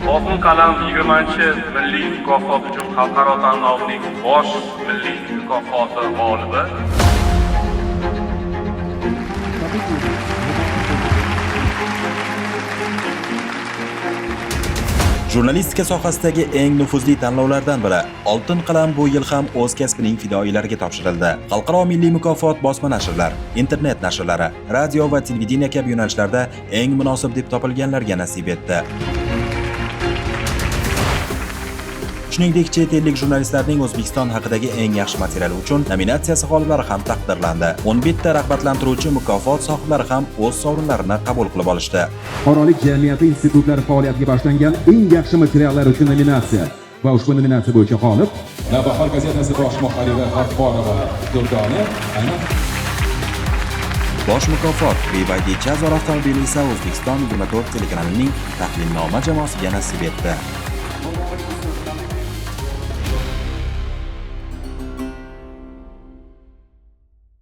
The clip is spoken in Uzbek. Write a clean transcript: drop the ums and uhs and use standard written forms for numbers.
Oltin qalam 20-milliy mukofot uchun xalqaro tanlovning bosh milliy mukofoti g'olibi Jurnalistika sohasidagi eng nufuzli tanlovlardan biri Oltin qalam bu yil ham o'z kasbining fidoyilariga topshirildi. Xalqaro milliy mukofot bosma nashrlar, internet nashrlari, radio va televideniya kabi yo'nalishlarda eng munosib deb topilganlarga nasib etdi. Shuningdek, chet ellik jurnalistlarning O'zbekiston haqidagi eng yaxshi materiali uchun nominatsiyasi g'oliblari ham taqdirlandi. 11 ta rag'batlantiruvchi mukofot sohiblari ham o'z sovrinlarini qabul qilib olishdi. Fuqarolik jamiyati institutlari faoliyatiga bag'ishlangan eng yaxshi materiallar uchun nominatsiya va ushbu nominatsiya bo'yicha g'olib Navbahor gazetasi bosh muharriri G'afforova Durdona Bosh mukofot BYD Chazor avtomobili esa O'zbekiston 24 telekanalining tahlilnoma jamoasiga nasib etdi.